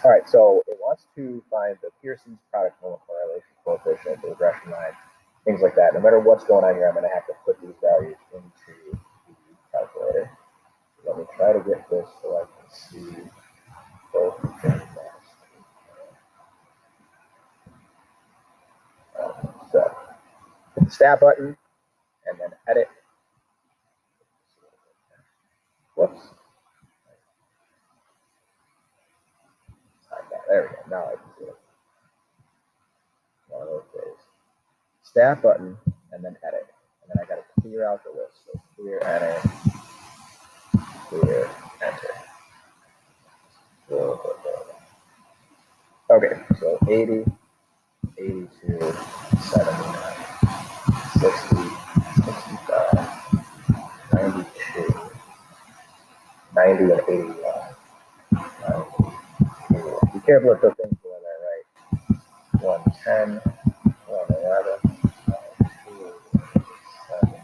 All right, so it wants to find the Pearson's product normal correlation coefficient, the regression line, things like that. No matter what's going on here, I'm going to have to put these values into the calculator. Let me try to get this so I can see both things. So, hit the stat button and then edit. Whoops. There we go. Now I can see it. One of those days. Stat button and then edit. And then I got to clear out the list. So clear, enter, clear, enter. Okay, so 80, 82, 79, 60, 65, 92, 90, and 81. Be careful if the things go in there, right? 110, 111, 2, 7,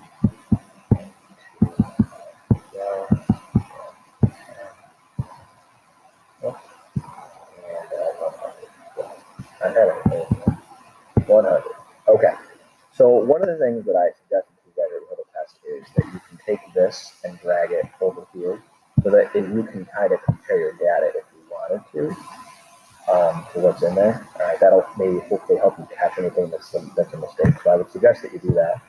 2, 12, 100. Okay. So one of the things that I suggested to you guys at the little test is that you can take this and drag it over here so that you can kind of compare your data if you wanted to what's in there. All right, that'll maybe hopefully help you catch anything that's a mistake. So I would suggest that you do that.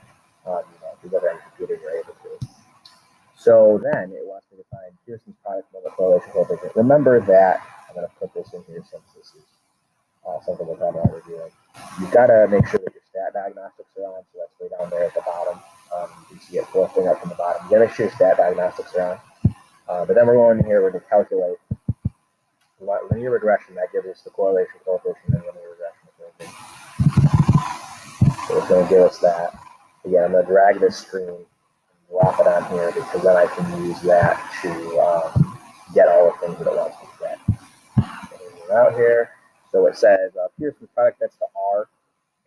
If you've ever on a computer, you're able to. So then it wants me to find Pearson's product normal correlation coefficient. Remember that I'm going to put this in here since this is something we're talking about reviewing. You've got to make sure that your stat diagnostics are on, so that's way down there at the bottom. You can see it flipping up from the bottom. You got to make sure your stat diagnostics are on. But then we're going in here, we're going to calculate linear regression. That gives us the correlation coefficient and linear regression equation. So it's going to give us that. Again, I'm going to drag this screen and drop it on here because then I can use that to get all the things that it wants me to get. So we're out here. So it says Pearson's product, that's the R.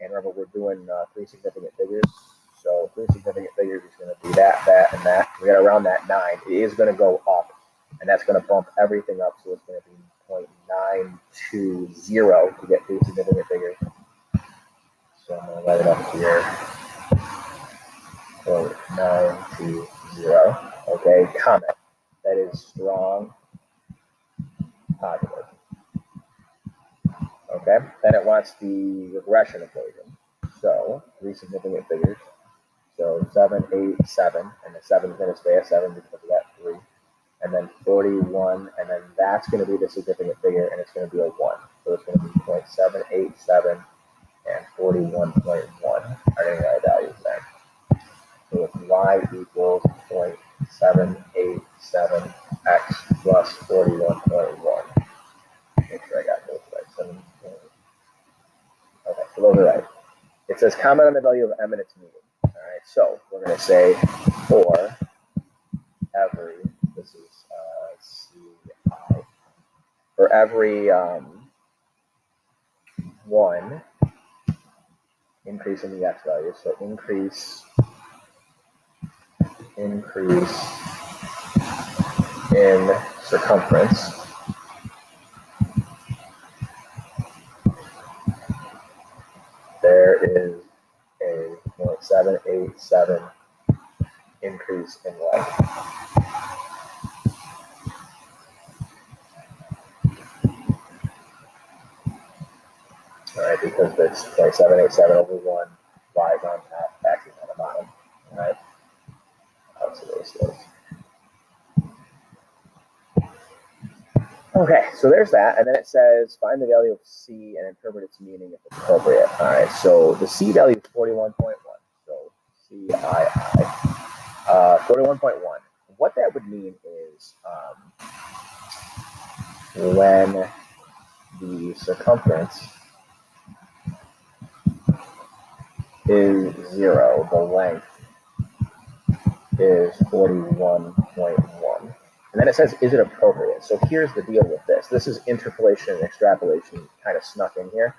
And remember, we're doing 3 significant figures. So 3 significant figures is going to be that, that, and that. We got to round that 9. It is going to go up. And that's going to bump everything up. So it's going to be 0.920 to get 3 significant figures. So I'm going to write it up here. 0.920. Okay, comment. That is strong positive. Okay, then it wants the regression equation. So 3 significant figures. So 7, 8, 7, and the 7 is going to stay a 7 because we got 3. And then 41, and then that's going to be the significant figure, and it's going to be a 1. So it's going to be 0.787 and 41.1 are going to be our values there. So it's y equals 0.787x plus 41.1. Make sure I got those right. Okay, so those are right. It says comment on the value of m and its meaning. All right, so we're going to say for every, this is CI, for every 1 increase in the x value, so increase in circumference, there is a 0.787 increase in length. All right, because it's 0.787 over 1, y is on top, x is on the bottom. All right, that's the way it is. Okay, so there's that, and then it says find the value of c and interpret its meaning if appropriate. All right, so the c value is 41.1. So CII, 41.1. What that would mean is when the circumference is 0, the length is 41.1. And then it says, is it appropriate? So here's the deal with this. This is interpolation and extrapolation kind of snuck in here.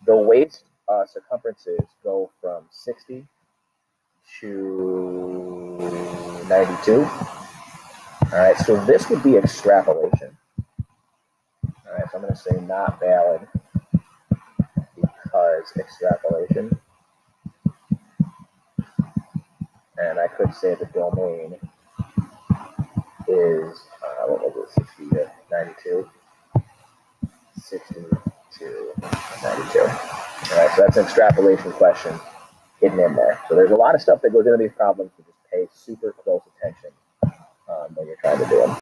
The waist circumferences go from 60 to 92. All right, so this would be extrapolation. All right, so I'm going to say not valid because extrapolation. And I could say the domain is, what was it, 60 to 92? 60 to 92. All right, so that's an extrapolation question hidden in there. So there's a lot of stuff that goes into these problems to just pay super close attention when you're trying to do them.